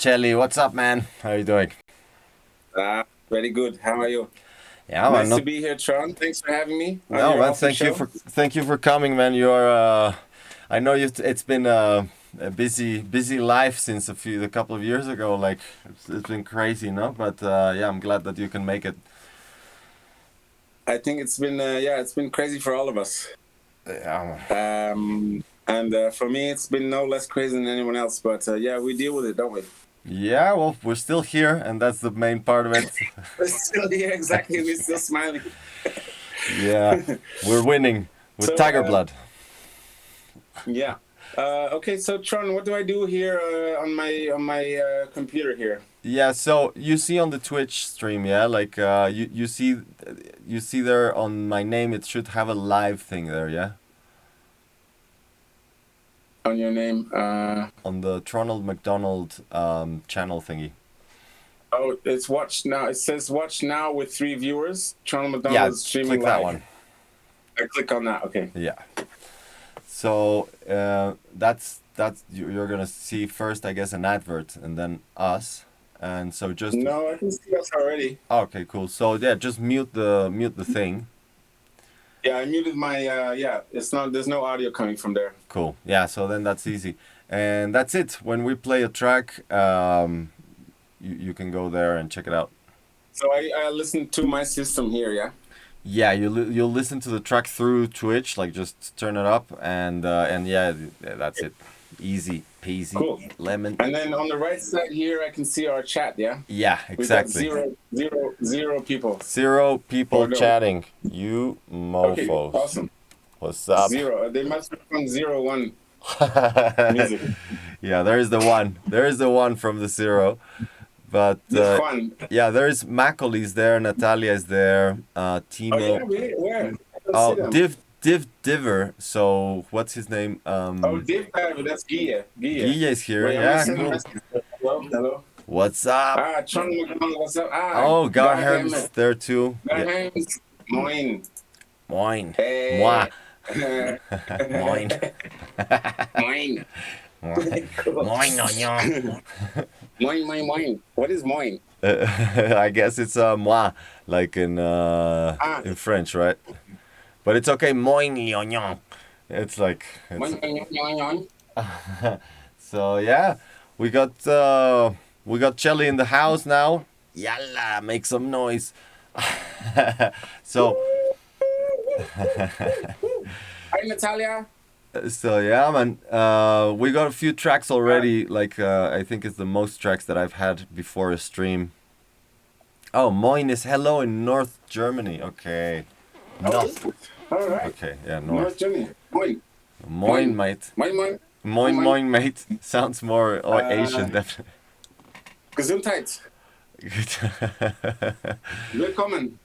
Chelly, what's up, man? How are you doing? Very good. How are you? Yeah, man. Nice to Not be here, Tron. Thanks for having me on no, your man. awesome show. Thank you for coming, man. You're I know you. It's been a busy life since a couple of years ago. Like it's been crazy, no? But yeah, I'm glad that you can make it. I think it's been crazy for all of us. Yeah, And for me, it's been no less crazy than anyone else. But yeah, we deal with it, don't we? yeah. Well, we're still here, and that's the main part of it. We're still here, exactly. We're still smiling. Yeah, we're winning with So Tiger Blood. yeah. Okay, so Tron, what do I do here on my computer here? Yeah, so you see on the Twitch stream, yeah, like you see there on my name, it should have a live thing there, yeah, On your name? on the Ronald McDonald channel thingy. Oh, it's watch now. It says watch now with 3 viewers. Tron Yeah, McDonald is streaming click that live. one. I click on that. Okay. Yeah. So that's you're gonna see first, I guess, an advert and then us, and so just No, I can see us already. okay, cool. So yeah, just mute the thing. Yeah, I muted my. Yeah, it's not. There's no audio coming from there. Cool. Yeah. So then that's easy, and that's it. When we play a track, you can go there and check it out. So I listen to my system here. Yeah. Yeah, you'll listen to the track through Twitch, like just turn it up and yeah, that's it. Easy peasy, Cool. lemon. And then on the right side here, I can see our chat. Yeah. Yeah, We got exactly. zero people. Zero people Or no. chatting. You Okay. mofos. Awesome. What's up? Zero. They must be from ZERO1 music. Yeah, there is the one. There is the one from the zero. But This one. yeah, there's Macaulay's there, Natalia is there, Oh Timo. yeah. Where? I don't Oh, see them. Diver. So what's his name? Oh, Dave Diver. That's Gia. Guille is here. Wait, I'm Yeah, gonna send a cool. message. Hello. What's up? Tron McDonald, what's up? Oh, Garham's Garham's. there too. Yeah. Garham's. Moin. Moin. Hey. Moi. Moin. Moin. Cool. Moin, onion. Moin. What is moin? I guess it's moi, like in French, right? But it's okay. Moin, onion. It's like Moin, it's, moin, moin. so yeah. We got Chelly in the house now. Yalla, make some noise. So Hi, Natalia. so yeah, man. We got a few tracks already. Like I think it's the most tracks that I've had before a stream. Oh, Moin is hello in North Germany. Okay. North. All right. Okay, yeah, North North. Germany. Moin. Moin, mate. Moin. Moin, mate. Sounds more Asian, definitely. Gesundheit. Willkommen.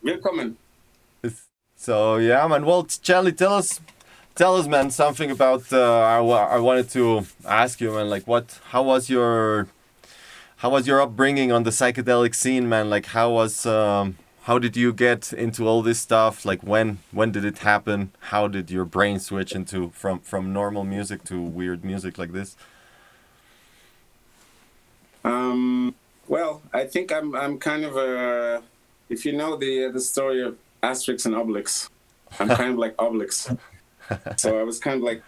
So yeah, man. Well, Charlie, tell us, man, something about. I wanted to ask you, man. Like, how was your upbringing on the psychedelic scene, man? Like, how did you get into all this stuff? Like, when did it happen? How did your brain switch into from normal music to weird music like this? Well, I think I'm kind of a. If you know the story of Asterix and Obelix, I'm kind of like Obelix. So I was kind of like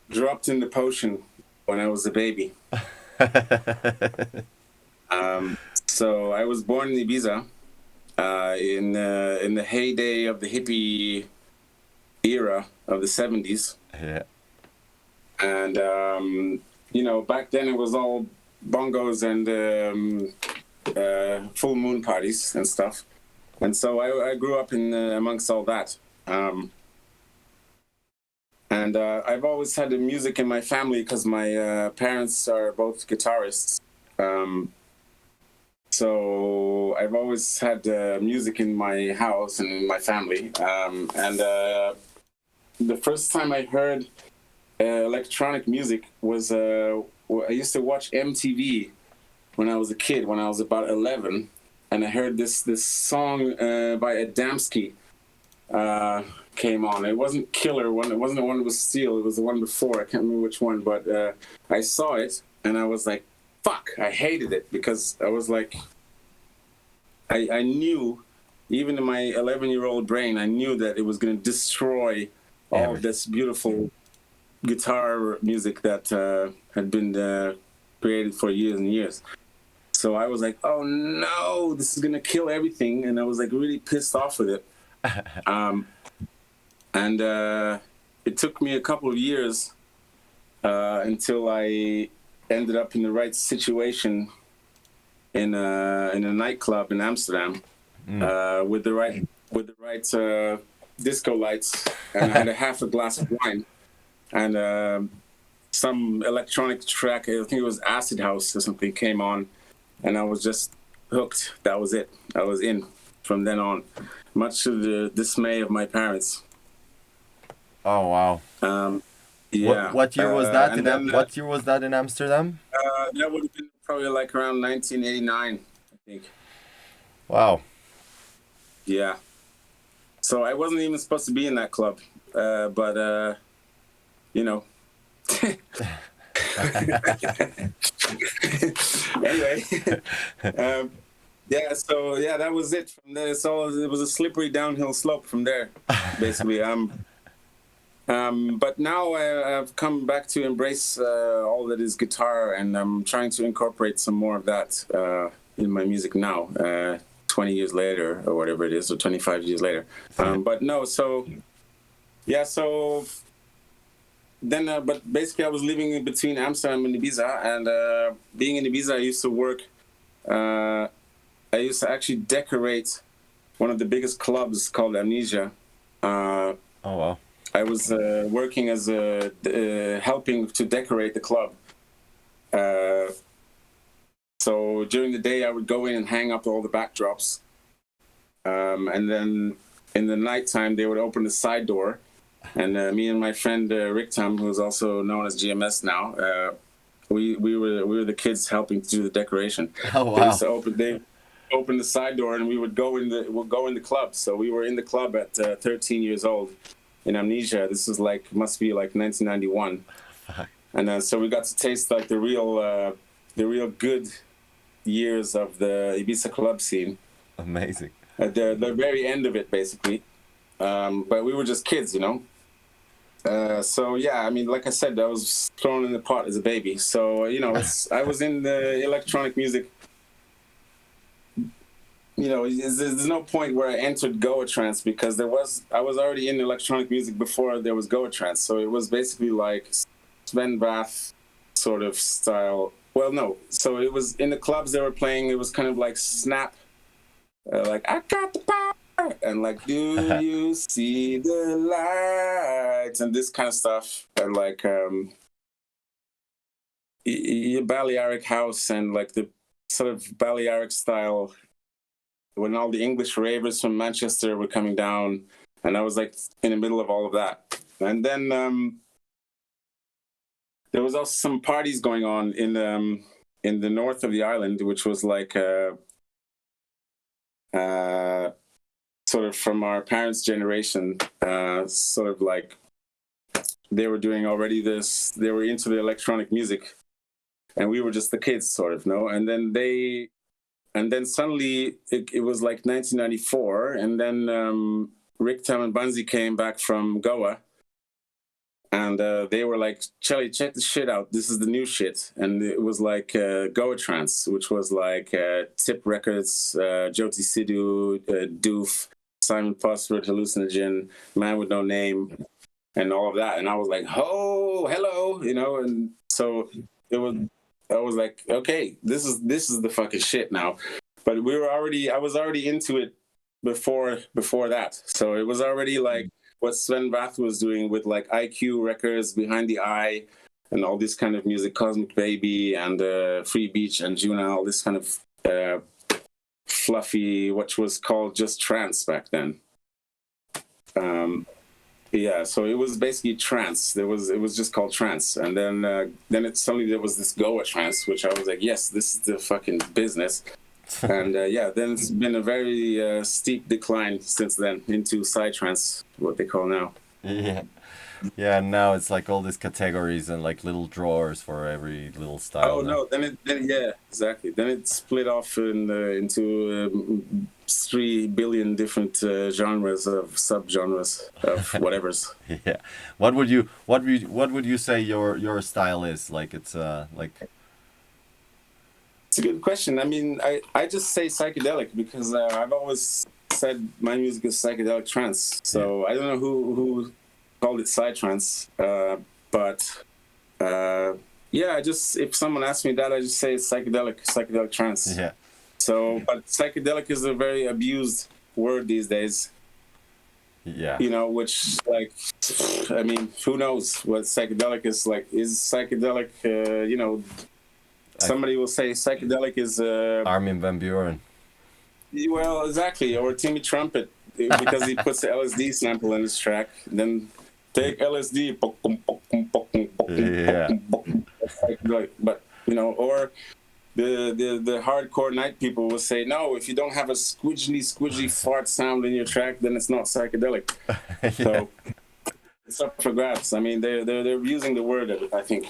dropped in the potion when I was a baby. So I was born in Ibiza in the heyday of the hippie era of the 70s. Yeah. And back then it was all bongos and full moon parties and stuff. And so I grew up in amongst all that. And I've always had the music in my family because my parents are both guitarists. So I've always had music in my house and in my family. And the first time I heard electronic music was I used to watch MTV when I was a kid, when I was about 11, and I heard this song by Adamski came on. It wasn't Killer one. It wasn't the one with Steel. It was the one before. I can't remember which one, but I saw it and I was like, fuck, I hated it because I was like, I knew, even in my 11-year-old brain, I knew that it was going to destroy all of this beautiful guitar music that had been created for years and years. So I was like, oh no, this is going to kill everything. And I was like really pissed off with it. And it took me a couple of years until I ended up in the right situation in a nightclub in Amsterdam with the right disco lights, and I had a half a glass of wine and some electronic track. I think it was Acid House or something came on, and I was just hooked. That was it. I was in from then on, much to the dismay of my parents. Oh wow. Yeah. What year was that what year was that in Amsterdam? That would have been probably like around 1989, I think. Wow. Yeah. So I wasn't even supposed to be in that club, but you know. Anyway, yeah. So yeah, that was it. From there, it was a slippery downhill slope from there, basically. But now I've come back to embrace all that is guitar, and I'm trying to incorporate some more of that in my music now, 20 years later, or whatever it is, or 25 years later. But no, so, yeah, so then, but basically I was living in between Amsterdam and Ibiza, and being in Ibiza, I used to work, I used to actually decorate one of the biggest clubs called Amnesia. Oh, wow. I was working as helping to decorate the club. So during the day, I would go in and hang up all the backdrops. And then in the nighttime, they would open the side door. And me and my friend Rick Tam, who's also known as GMS now, we were the kids helping to do the decoration. Oh, wow. They open the side door, and we'll go in the club. So we were in the club at 13 years old. In Amnesia. This is must be like 1991. Fuck. And so we got to taste like the real good years of the Ibiza club scene. Amazing. At the very end of it, basically. But we were just kids, you know. So yeah, I mean, like I said, I was thrown in the pot as a baby. So you know, I was in the electronic music. You know, there's no point where I entered Goa trance because I was already in electronic music before there was Goa trance. So it was basically like Sven Vath sort of style. Well, no. So it was in the clubs they were playing. It was kind of like Snap, like I got the power, and like do you see the lights, and this kind of stuff, and like Balearic house and like the sort of Balearic style. When all the English ravers from Manchester were coming down, and I was like in the middle of all of that. And then there was also some parties going on in the north of the island, which was like sort of from our parents' generation, sort of like they were doing already this. They were into the electronic music, and we were just the kids, sort of, no. And then suddenly it was like 1994, and then Rick Tam and Bunzi came back from Goa, and they were like, "Charlie, check this shit out. This is the new shit." And it was like Goa trance, which was like Tip Records, Jyoti Sidhu, Doof, Simon Phosphorus, Hallucinogen, Man with No Name, and all of that. And I was like, "Oh, hello," you know. And so it was. I was like, okay, this is the fucking shit now. But I was already into it before that. So it was already like what Sven Vath was doing with like IQ Records, Behind the Eye, and all this kind of music, Cosmic Baby and Free Beach and Juna, all this kind of fluffy, which was called just trance back then. Yeah, so it was basically trance. It was just called trance, and then suddenly there was this Goa trance, which I was like, yes, this is the fucking business. And yeah, then it's been a very steep decline since then into psytrance, what they call now. Yeah. Yeah, now it's like all these categories and like little drawers for every little style Oh now. no, then yeah, exactly. Then it's split off into 3 billion different genres of subgenres of whatever's. Yeah. What would you say your style is? Like it's like It's a good question. I mean, I just say psychedelic because I've always said my music is psychedelic trance. yeah. So I don't know who called it psytrance, but uh, yeah, I just if someone asks me that, I just say it's psychedelic trance. Yeah. So, but psychedelic is a very abused word these days. Yeah. You know, which like, I mean, who knows what psychedelic is like? Is psychedelic, you know, I, somebody will say psychedelic is Armin van Buuren. well, exactly, or Timmy Trumpet because he puts the LSD sample in his track. Then take LSD, Yeah. psychedelic. But you know, or the hardcore night people will say no. If you don't have a squidgy fart sound in your track, then it's not psychedelic. Yeah. So it's up for grabs. I mean, they're using the word, I think.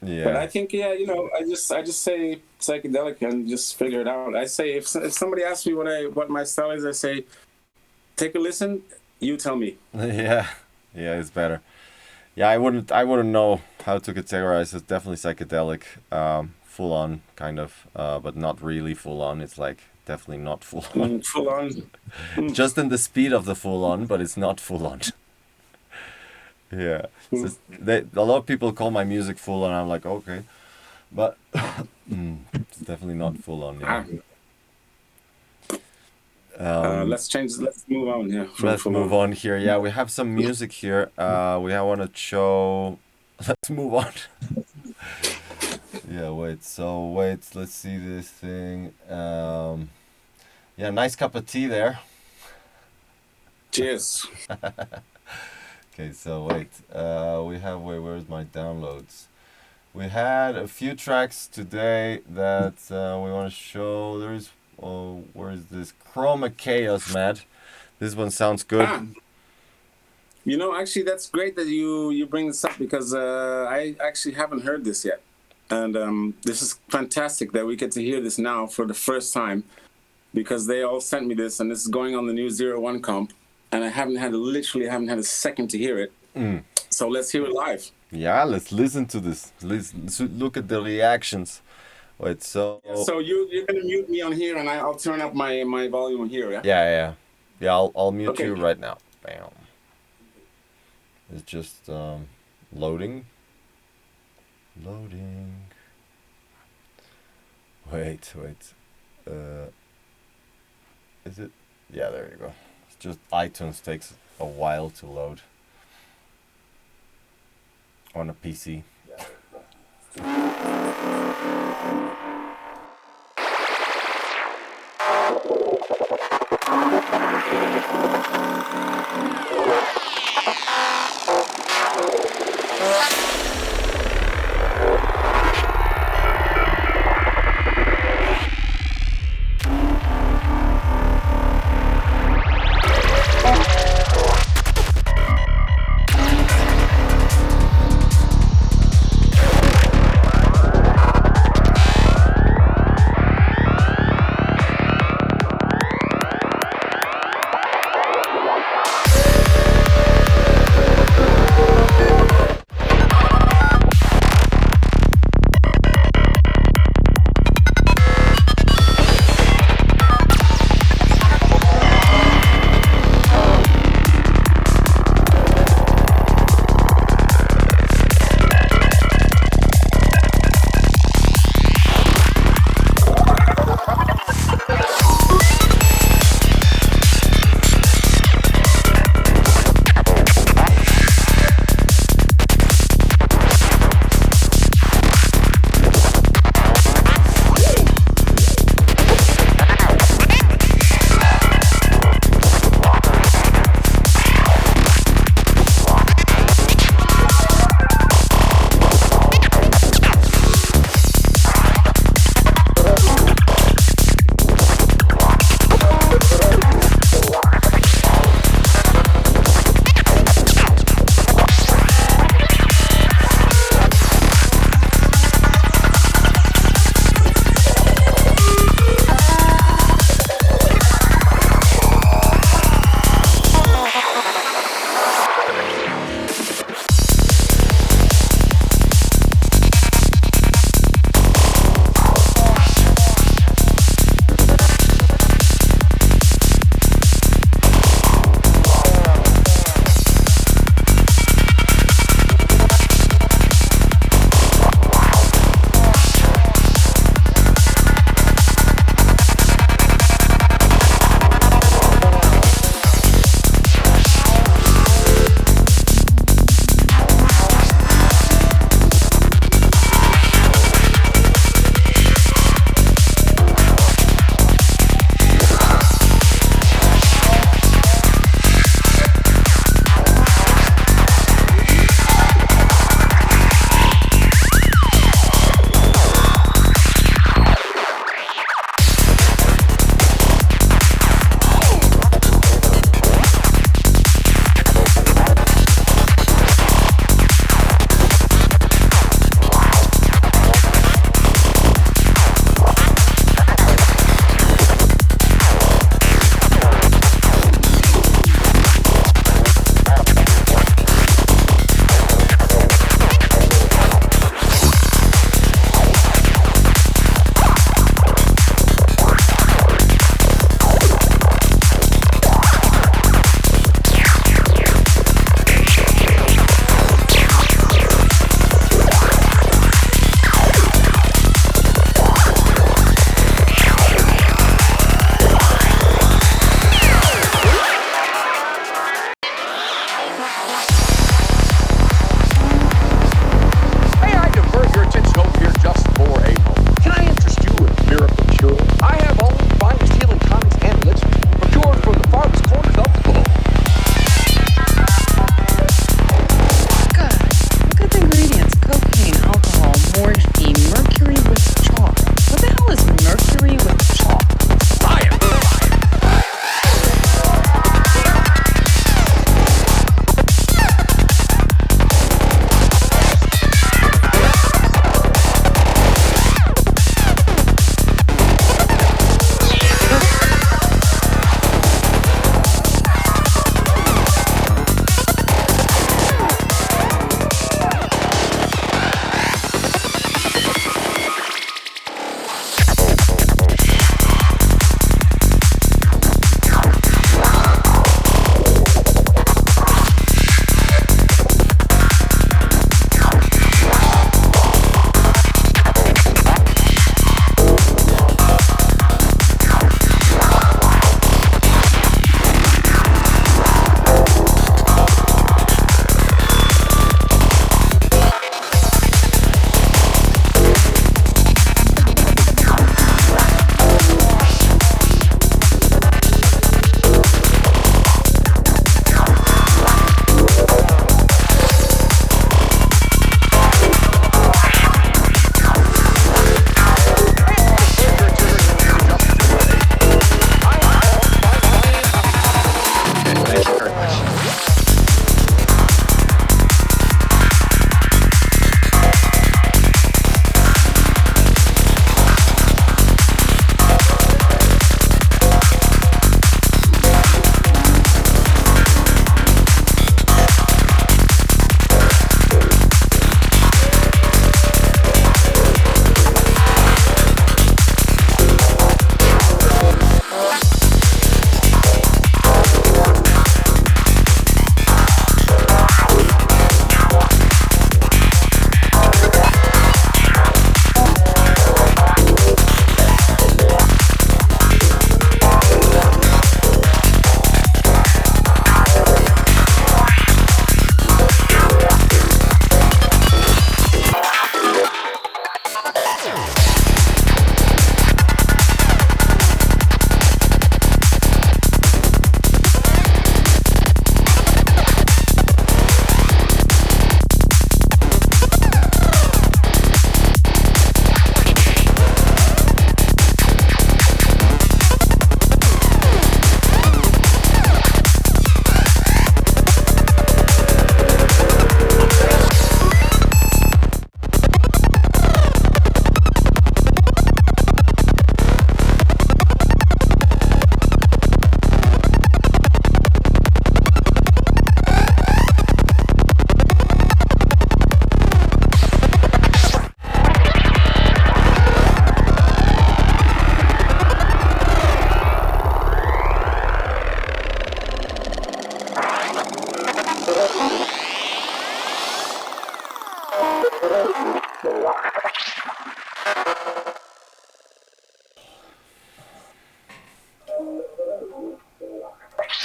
But Yeah. I think, yeah, you know, I just say psychedelic and just figure it out. I say if somebody asks me what my style is, I say take a listen. You tell me. Yeah. Yeah, it's better. Yeah, I wouldn't know how to categorize. It's definitely psychedelic, full on kind of, but not really full on. It's like definitely not full on. Full on. Mm, Just in the speed of the full on, but it's not full on. Yeah. So mm. a lot of people call my music full on. I'm like, okay, but it's definitely not full on. Yeah. Ah, Um, let's change. Let's move on. Yeah, from let's full move on. on here. Yeah, we have some music here. We want to show. Let's move on. Yeah, wait. So wait. Let's see this thing. Yeah, nice cup of tea there. Cheers. Okay, so wait. We have where's my downloads? We had a few tracks today that we want to show. There's where is this? Chroma Chaos, Matt. This one sounds good. Ah, you know, actually, that's great that you bring this up because I actually haven't heard this yet, and this is fantastic that we get to hear this now for the first time because they all sent me this, and this is going on the new ZERO1 comp, and I literally haven't had a second to hear it. Mm. So let's hear it live. Yeah, let's listen to this. Listen, look at the reactions. Wait, so So you're gonna mute me on here, and I'll turn up my volume here. Yeah. yeah. I'll mute Okay. you right now. Bam. It's just loading. Loading. Wait. Is it? Yeah, there you go. It's just iTunes takes a while to load on a PC.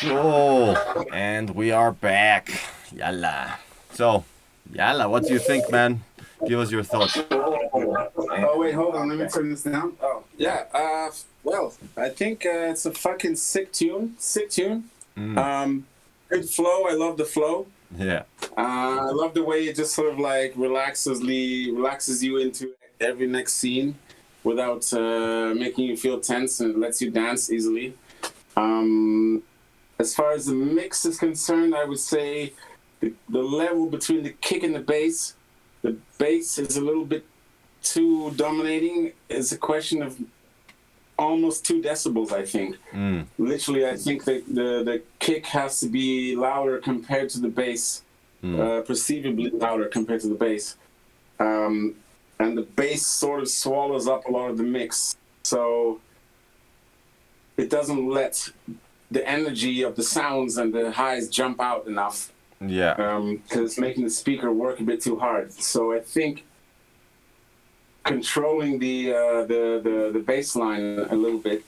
Cool. And we are back. Yalla. So, yalla, what do you think, man? Give us your thoughts. Oh wait, hold on. Let me turn this down. Oh yeah. Well, I think it's a fucking sick tune. Sick tune. Mm, Good flow. I love the flow. yeah. I love the way it just sort of like relaxes you into every next scene without making you feel tense, and lets you dance easily. Um, as far as the mix is concerned, I would say the level between the kick and the bass is a little bit too dominating. It's a question of almost 2 decibels, I think. Mm, Literally, I think that the kick has to be louder compared to the bass, mm, perceivably louder compared to the bass. And the bass sort of swallows up a lot of the mix. So it doesn't let the energy of the sounds and the highs jump out enough, yeah. because it's making the speaker work a bit too hard. So I think controlling the bass line a little bit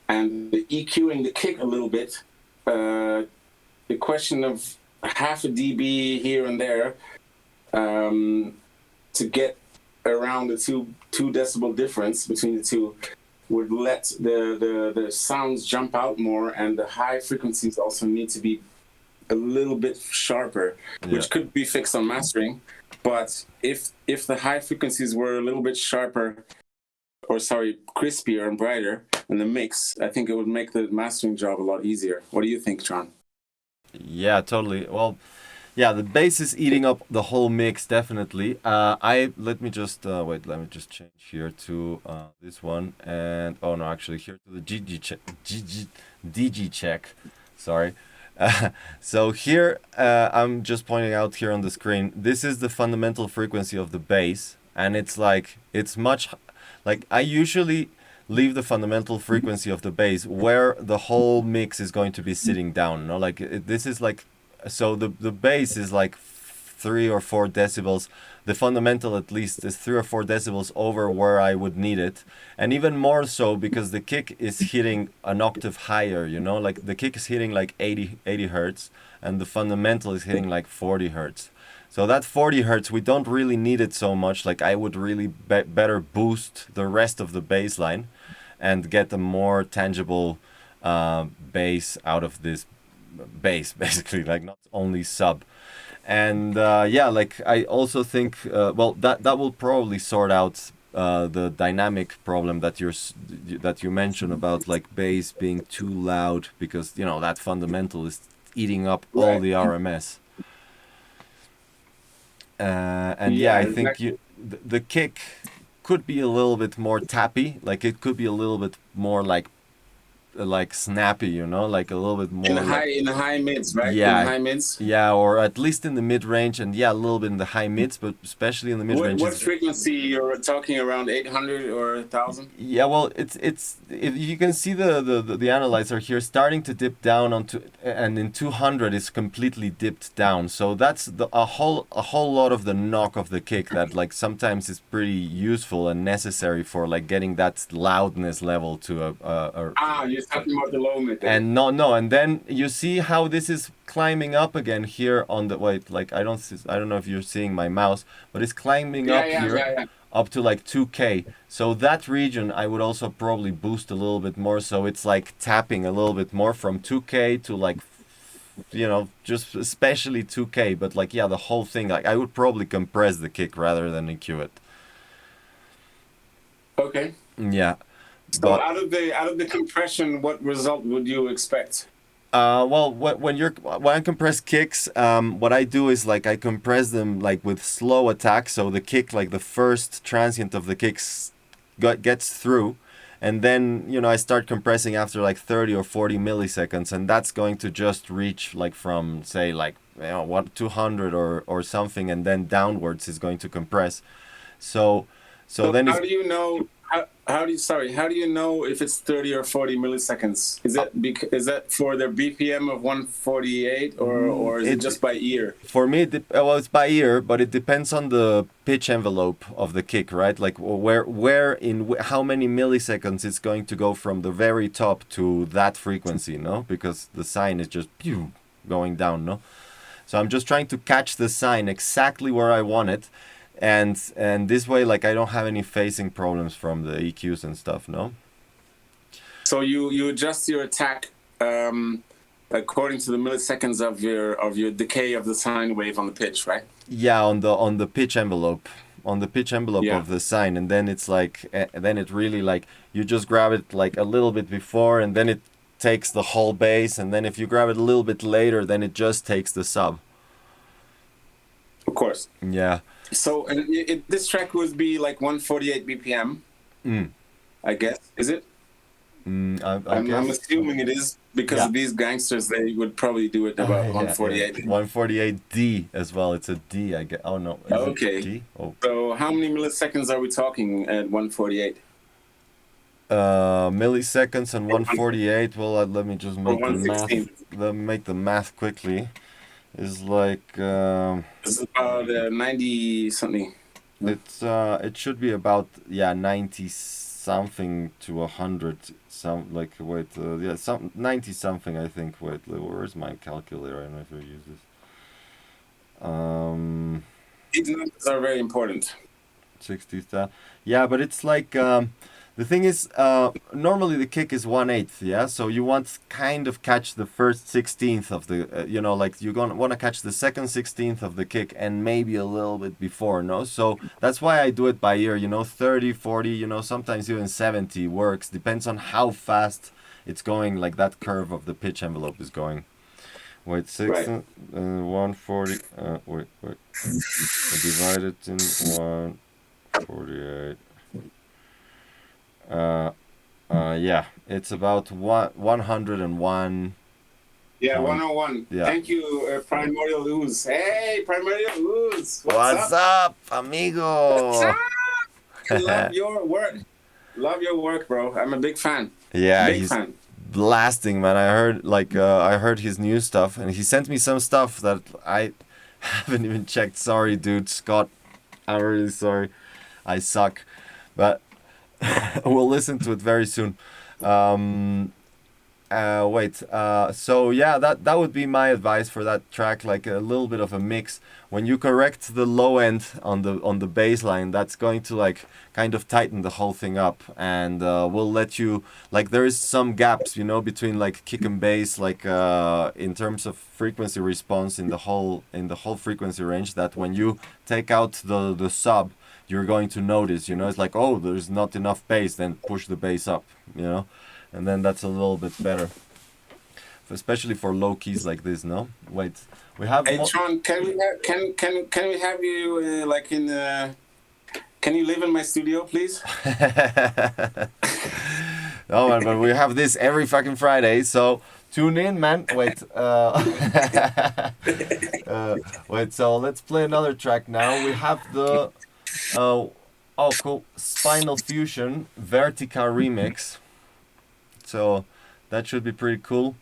and the EQing the kick a little bit, the question of half a dB here and there, to get around the two decibel difference between the two would let the sounds jump out more, and the high frequencies also need to be a little bit sharper, Yeah. which could be fixed on mastering. But if the high frequencies were a little bit sharper, or sorry, crispier and brighter in the mix, I think it would make the mastering job a lot easier. What do you think, Tron? Yeah, totally. Well, yeah, the bass is eating up the whole mix, definitely. Let me just wait. Let me just change here to this one, and oh no, actually here to the DG check. Sorry. So here, I'm just pointing out here on the screen. This is the fundamental frequency of the bass, and it's much like I usually leave the fundamental frequency of the bass where the whole mix is going to be sitting down. No, like this is like, so the bass is like 3 or 4 decibels. The fundamental at least is 3 or 4 decibels over where I would need it, and even more so because the kick is hitting an octave higher. Like the kick is hitting like 80 hertz, and the fundamental is hitting like 40 hertz. So that 40 hertz, we don't really need it so much. Like I would really better boost the rest of the bass line and get a more tangible bass out of this bass, basically, like not only sub. And yeah, like I also think, well, that will probably sort out the dynamic problem that you mentioned about like bass being too loud, because that fundamental is eating up all the RMS. And yeah, I think exactly. the kick could be a little bit more tappy. Like it could be a little bit more like snappy, like a little bit more In the high mids, right? In the yeah, high mids. yeah, or at least in the mid range, and yeah, a little bit in the high mids, but especially in the mid range. What frequency you're talking, around 800 or 1,000? Yeah, well, it's if you can see the analyzer here starting to dip down onto, and in 200 is completely dipped down. So that's a whole lot of the knock of the kick that like sometimes is pretty useful and necessary for like getting that loudness level to You're talking about the low mid then. and no, and then you see how this is climbing up again here on the, wait, like I don't know if you're seeing my mouse, but it's climbing up here Yeah. up to like 2K. So that region I would also probably boost a little bit more, so it's like tapping a little bit more from 2K to like, just especially 2K. But like, yeah, the whole thing, like I would probably compress the kick rather than EQ it. Okay. Yeah. So But out of the compression, what result would you expect? well, when I compress kicks, what I do is like I compress them like with slow attack, so the kick, like the first transient of the kicks, gets through, and then I start compressing after like 30 or 40 milliseconds, and that's going to just reach like from say like 200 or something, and then downwards is going to compress. So So then how it's do you know how do you know if it's 30 or 40 milliseconds? Is that for the BPM of 148, or is it just by ear? For me, well, it's by ear, but it depends on the pitch envelope of the kick, right? Like how many milliseconds it's going to go from the very top to that frequency, no? Because the sine is just pew, going down, no? So I'm just trying to catch the sine exactly where I want it, and this way, like, I don't have any phasing problems from the EQs and stuff, no? So you adjust your attack according to the milliseconds of your decay of the sine wave on the pitch, right? Yeah, on the pitch envelope, Yeah. of the sine, and then it's like, then it really, like, you just grab it like a little bit before, and then it takes the whole bass, and then if you grab it a little bit later, then it just takes the sub. Of course. Yeah. So this track would be like 148 BPM, I guess. Is it? I I'm guess. assuming it is, because Yeah. of these gangsters, they would probably do it about 148. 148D as well. It's a D, I guess. Oh no. Is Okay. it D? Oh. So how many milliseconds are we talking at 148? Milliseconds and 148. Well, let me just make the math. 116. Let me make the math quickly. Is like It's about 90 something. it should be about 90 something to 100 some, like, wait, some 90 something, I think. Wait, where's my calculator? I don't know if I use this. These numbers are very important. 60. Yeah, but it's like the thing is, normally the kick is 1/8, yeah. So you want kind of catch the first 16th of the, like, you're gonna want to catch the second 16th of the kick, and maybe a little bit before, no. So that's why I do it by ear. 30, 40, sometimes even 70 works. Depends on how fast it's going. Like that curve of the pitch envelope is going. Wait, 16, 140. Wait. Divide it in 148. Yeah, it's about 101. Yeah, 101. Yeah. Thank you, Primordial Ooze. Hey, Primordial Ooze. What's up, amigo? What's up? I love your work. Love your work, bro. I'm a big fan. Yeah, big he's fan. blasting, man. I heard his new stuff, and he sent me some stuff that I haven't even checked. Sorry, dude, Scott. I'm really sorry. I suck, but we'll listen to it very soon. So yeah, that would be my advice for that track. Like a little bit of a mix. When you correct the low end on the bass line, that's going to, like, kind of tighten the whole thing up, and will let you, like, there is some gaps, between, like, kick and bass, like, in terms of frequency response in the whole frequency range, that when you take out the sub, you're going to notice, it's like, oh, there's not enough bass, then push the bass up, and then that's a little bit better, especially for low keys like this. No, wait, we have. Hey, Tron, can we have you like in? Can you live in my studio, please? Oh man, but we have this every fucking Friday, so tune in, man. Wait, wait. So let's play another track now. We have the. Cool. Spinal Fusion Vertica remix. So that should be pretty cool.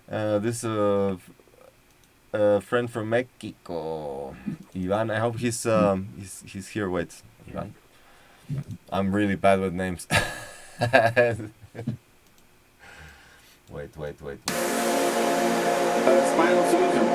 This a friend from Mexico, Ivan. I hope he's here. Wait, Ivan. I'm really bad with names. Wait. Spinal Fusion.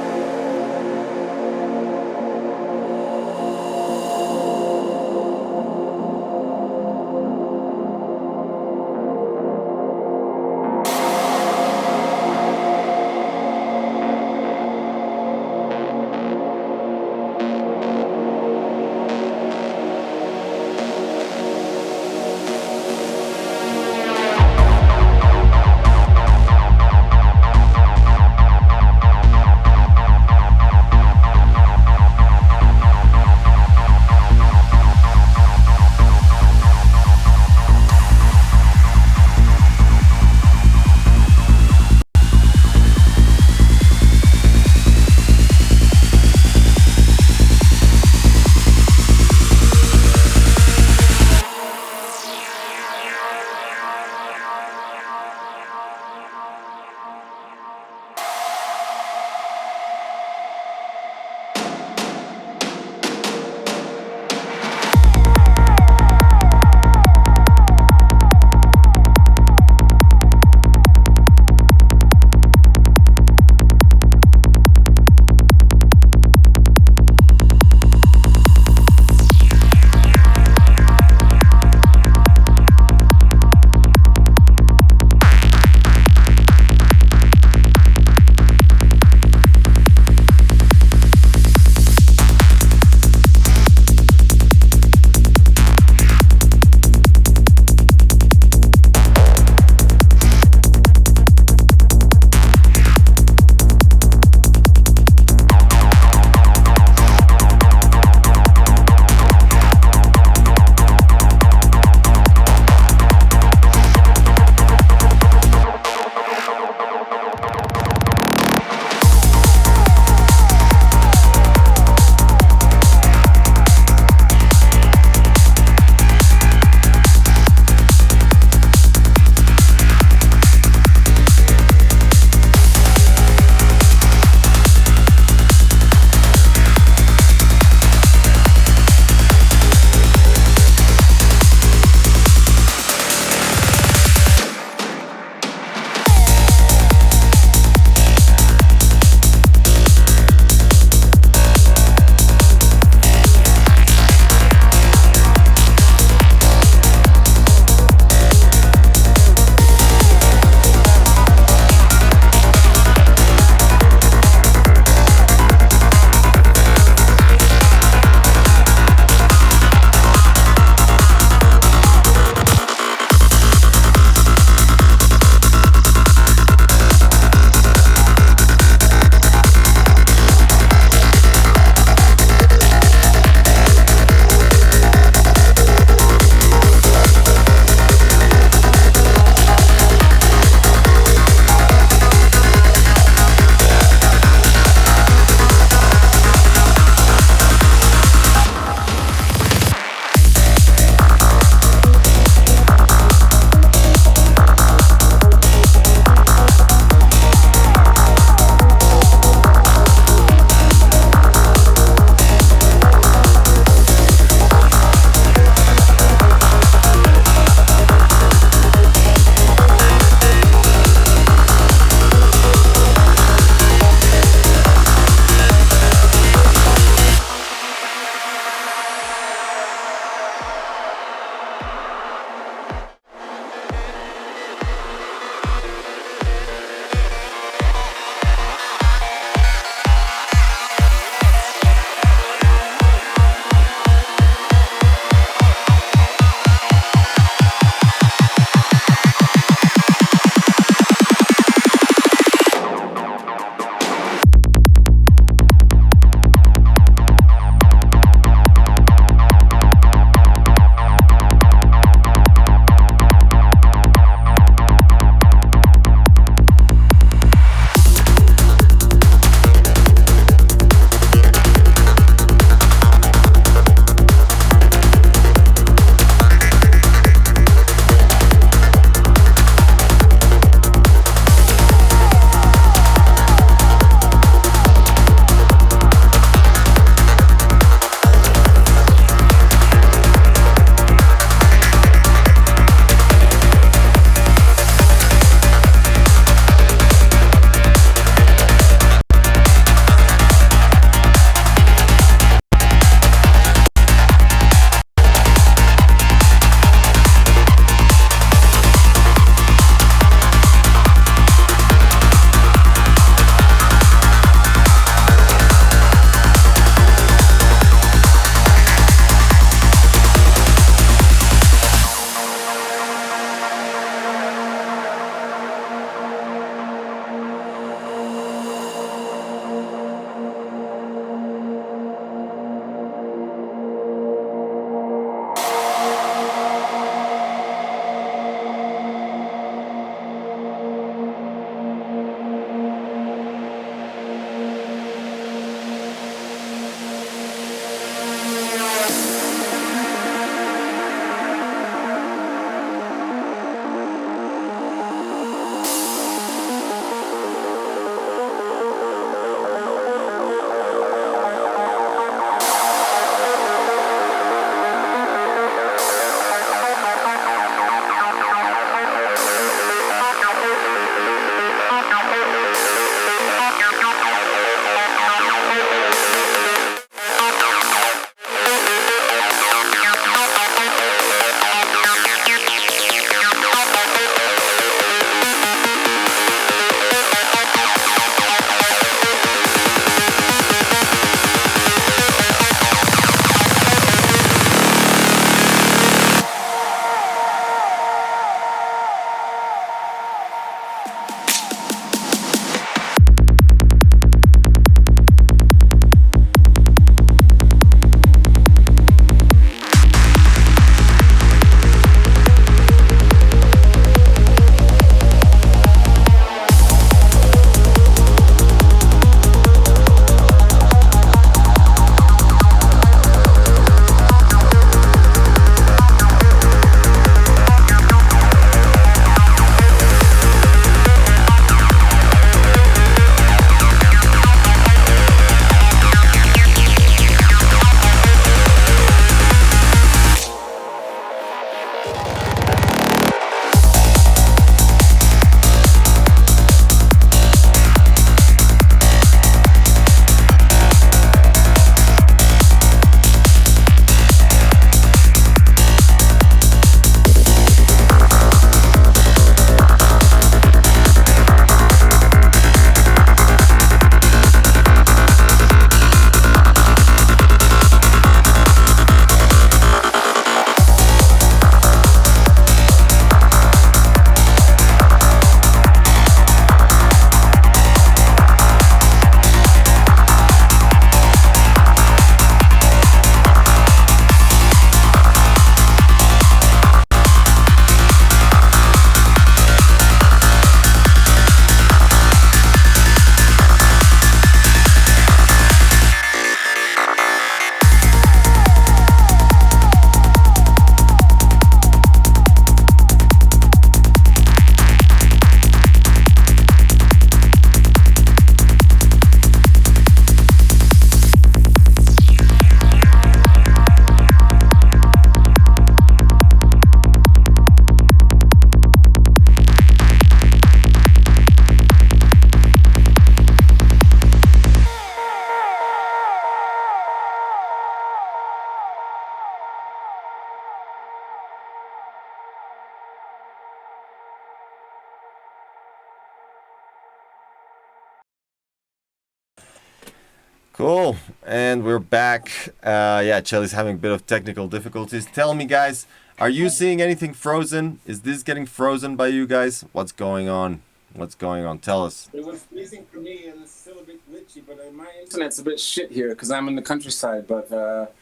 Cool. And we're back. Yeah, Chelly's having a bit of technical difficulties. Tell me, guys, are you seeing anything frozen? Is this getting frozen by you guys? What's going on? What's going on? Tell us. It was freezing for me, and it's still a bit glitchy, but my internet's a bit shit here because I'm in the countryside. But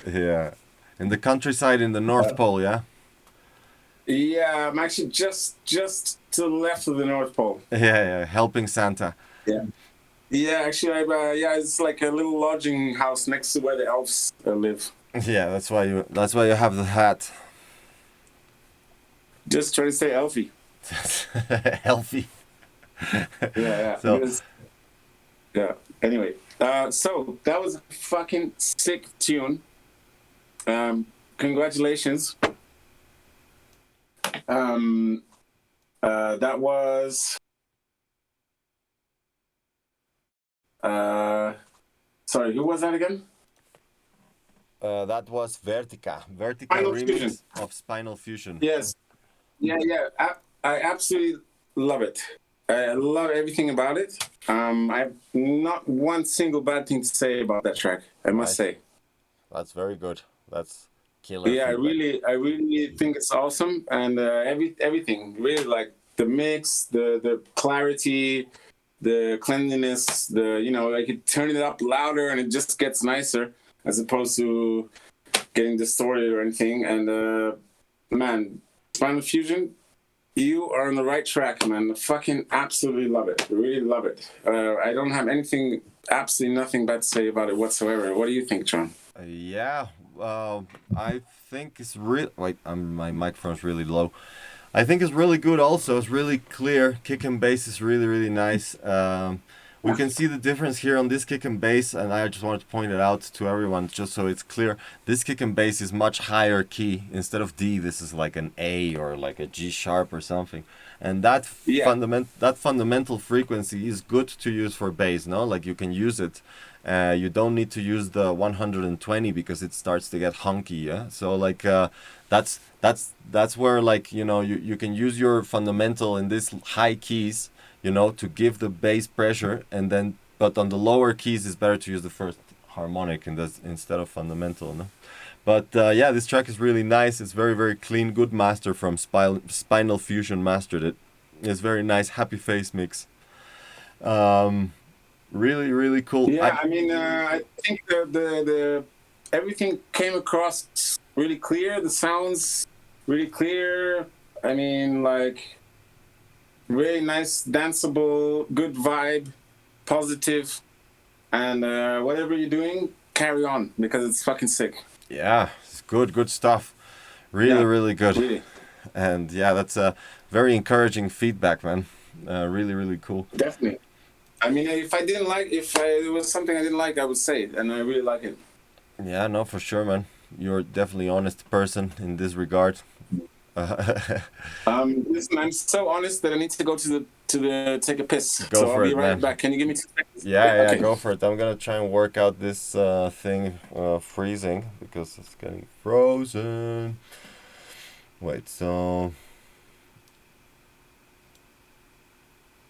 Yeah. In the countryside in the North Pole, yeah? yeah, I'm actually just to the left of the North Pole. Yeah, yeah. Helping Santa. Yeah. Yeah, actually, yeah, it's like a little lodging house next to where the elves live. Yeah, that's why you have the hat. Just trying to stay healthy. Healthy. Yeah. So Yeah. Anyway, so that was a fucking sick tune. Congratulations. That was. Sorry, who was that again? that was Vertica. Vertica Spinal remix Fusion. of Spinal Fusion. Yes. Yeah. I absolutely love it. I love everything about it. I have not one single bad thing to say about that track, I must say. That's very good. That's killer. Yeah, feedback. I really think it's awesome, and everything really, like the mix, the clarity, the cleanliness, like you turn it up louder and it just gets nicer as opposed to getting distorted or anything. And man, Spinal Fusion, you are on the right track, man. Fucking absolutely love it. Really love it. I don't have absolutely nothing bad to say about it whatsoever. What do you think, John? Yeah, I think it's real. Wait, my microphone's really low. I think it's really good. Also, it's really clear. Kick and bass is really nice. We can see the difference here on this kick and bass, and I just wanted to point it out to everyone just so it's clear. This kick and bass is much higher key. Instead of D, this is like an A or like a G sharp or something. And that fundamental frequency is good to use for bass, no? Like you can use it. You don't need to use the 120 because it starts to get hunky, yeah? So like that's where, like, you can use your fundamental in this high keys, to give the bass pressure, and then but on the lower keys it's better to use the first harmonic instead of fundamental, no? But yeah, this track is really nice. It's very clean, good master from Spinal Fusion mastered it. It's very nice, happy face mix. Really cool. Yeah, I think the everything came across really clear. The sounds really clear. I mean, like, really nice, danceable, good vibe, positive, and whatever you're doing, carry on because it's fucking sick. Yeah, it's good stuff. Really good. Really. And yeah, that's a very encouraging feedback, man. Really cool. Definitely. I mean, if it was something I didn't like, I would say it, and I really like it. Yeah, no, for sure, man. You're definitely honest person in this regard. Listen, I'm so honest that I need to go to the take a piss. Go so for I'll be it, right man. back. Can you give me 2 seconds? Yeah, Okay. go for it. I'm gonna try and work out this thing freezing because it's getting frozen. Wait, so.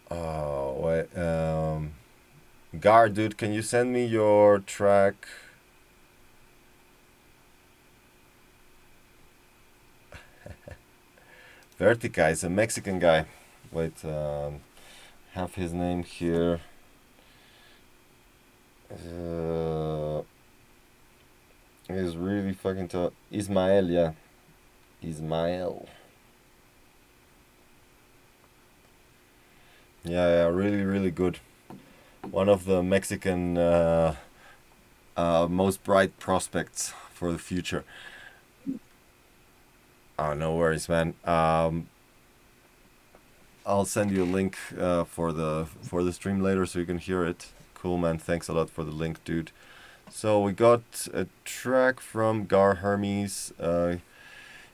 Oh, wait. Gar, dude, can you send me your track? Vertica is a Mexican guy. Wait, have his name here. He's really fucking tough. Ismael, yeah. Ismael. Yeah, really good. One of the Mexican most bright prospects for the future. Oh, no worries, man. I'll send you a link for the stream later so you can hear it. Cool, man. Thanks a lot for the link, dude. So we got a track from Gar Hermes.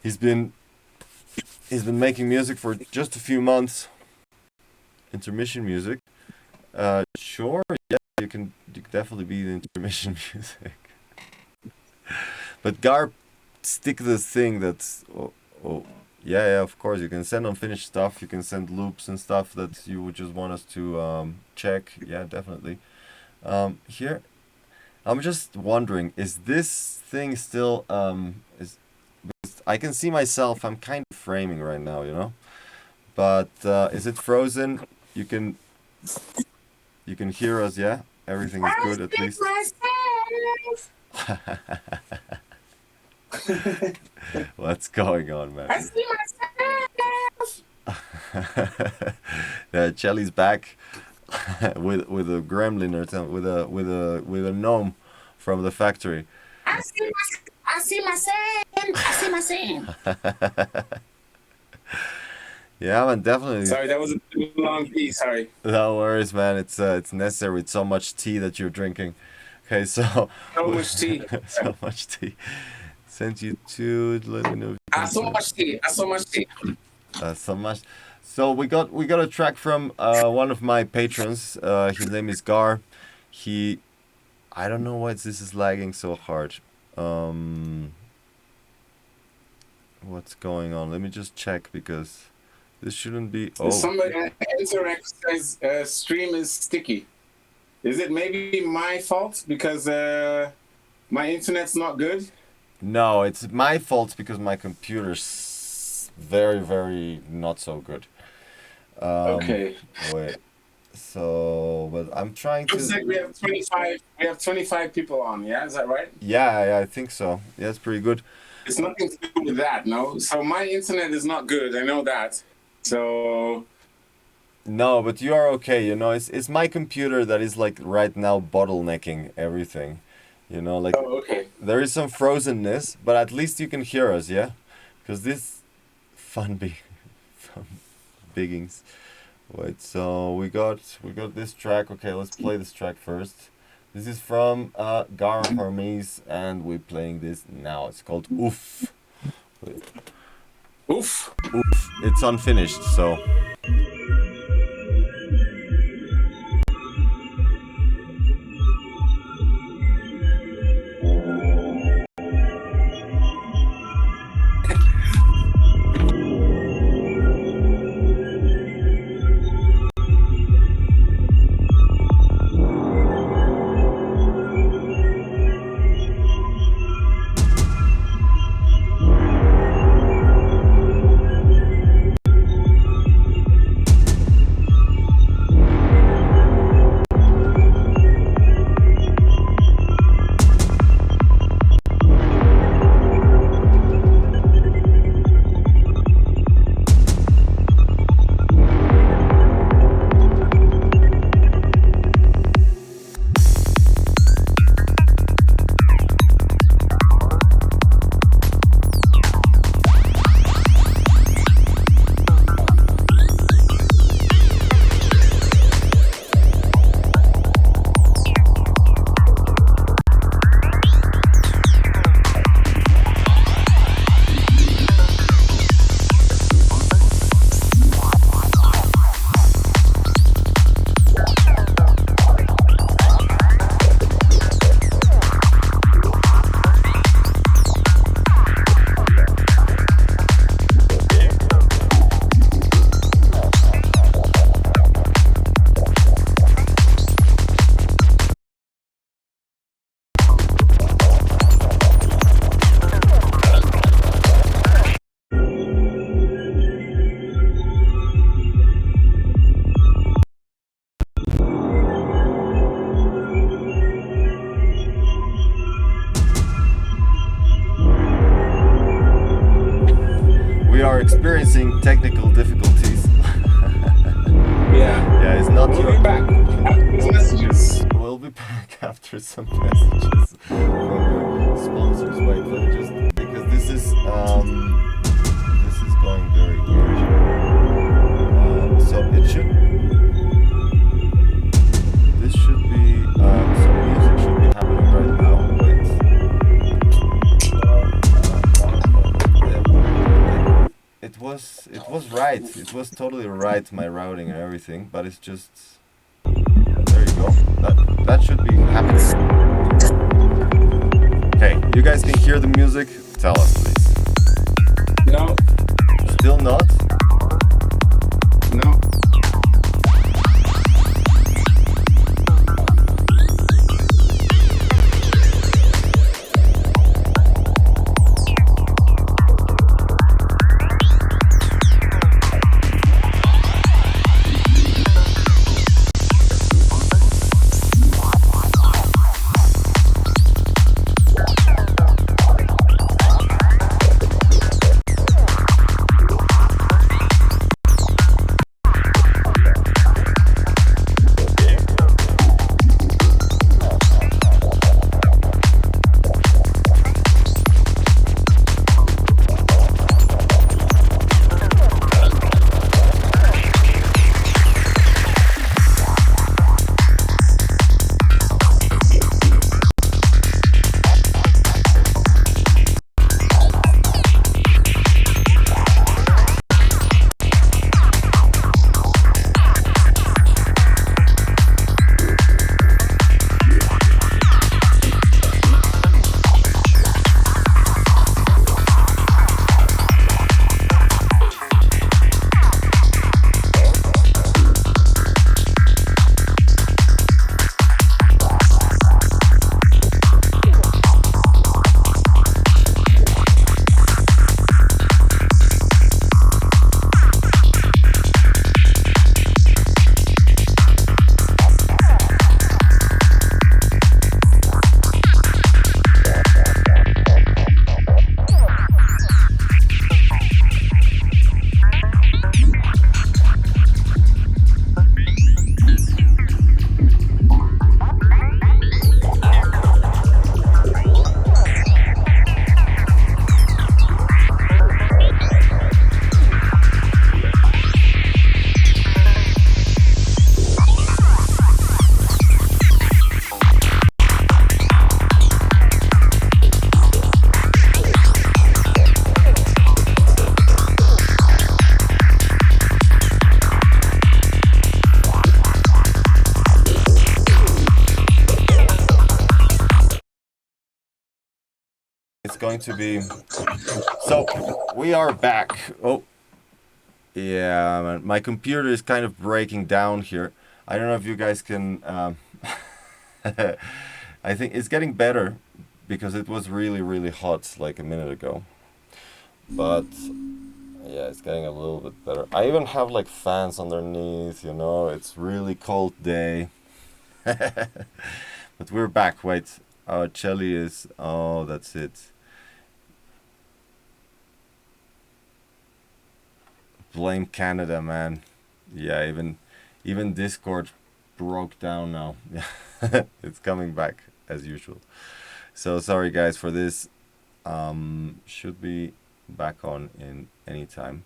He's been making music for just a few months. Intermission music. Sure, yeah, you can definitely be the intermission music. But Gar, stick to this thing that's yeah, of course you can send unfinished stuff. You can send loops and stuff that you would just want us to check. Yeah, definitely. Here, I'm just wondering, is this thing still is I can see myself. I'm kind of framing right now, you know. But is it frozen? You can you can hear us, yeah? Everything is good at least. What's going on, man? I see myself. Yeah, Chelly's back with a gremlin or something, with a gnome from the factory. I see my son. I see my son. Yeah, man, definitely. Sorry, that was a too long piece. Sorry. No worries, man. It's necessary with so much tea that you're drinking. Okay, so So much tea. so much tea. Sent you two. Let me know if you I can so much tea. I so much tea. so much. So we got a track from one of my patrons. His name is Gar. He, I don't know why this is lagging so hard. What's going on? Let me just check because this shouldn't be. Oh, Somebody Interact says stream is sticky. Is it maybe my fault because my internet's not good? no, it's my fault because my computer's very not so good. Okay. Wait. So, but I'm trying Looks to. like we have 25. We have 25 people on. Yeah, is that right? Yeah, I think so. Yeah, it's pretty good. It's nothing to do with that, no. So my internet is not good. I know that. So No, but you are okay. You know, it's my computer that is like right now bottlenecking everything. You know, like oh, okay. there is some frozenness, but at least you can hear us, yeah? Because this fun big fun biggings. Wait, so we got this track. Okay, let's play this track first. This is from Gar Hermes, and we're playing this now. It's called Oof. Wait, Oof. Oof. It's unfinished, so. We are experiencing technical difficulties. Yeah. Yeah, it's not We'll your. be back after these messages. We'll be back after some messages from your sponsors. Wait, let me just because this is going very weird. So it should. This should be some music should be happening right now. Wait. It was right. It was totally right. My routing and everything, but it's just. There you go. That should be happening. Okay, you guys can hear the music. Tell us, please. No. Still not? No. going to be. So we are back. Oh, yeah, man. My computer is kind of breaking down here. I don't know if you guys can. I think it's getting better because it was really, really hot like a minute ago. But yeah, it's getting a little bit better. I even have like fans underneath, you know, it's really cold day. But we're back. Wait, our Chelly is. Oh, that's it. Blame Canada, man. Yeah, even Discord broke down now. Yeah, it's coming back as usual. So sorry guys for this. Should be back on in any time.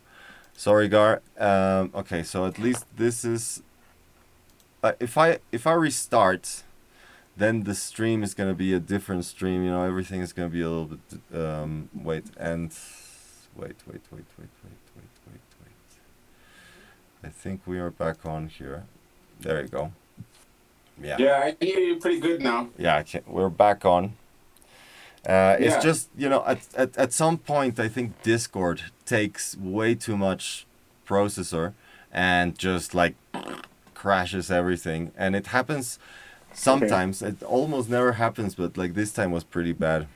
Sorry, Gar. Okay, so at least this is. If I restart, then the stream is gonna be a different stream. You know, everything is gonna be a little bit. Wait and wait. I think we are back on here. There you go. Yeah. Yeah, I hear you pretty good now. Yeah, we're back on. It's Yeah. just, you know, at some point, I think Discord takes way too much processor and just like crashes everything. And it happens sometimes. It almost never happens, but like this time was pretty bad.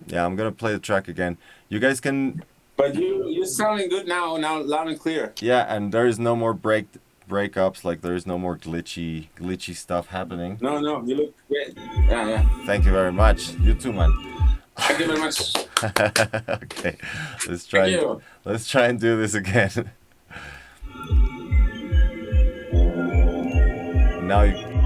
Yeah, I'm gonna play the track again. You guys can. But you're sounding good now, loud and clear. Yeah, and there is no more breakups. Like there is no more glitchy stuff happening. No, you look great. Yeah. Thank you very much. You too, man. Thank you very much. Okay, let's try and do this again. Now you.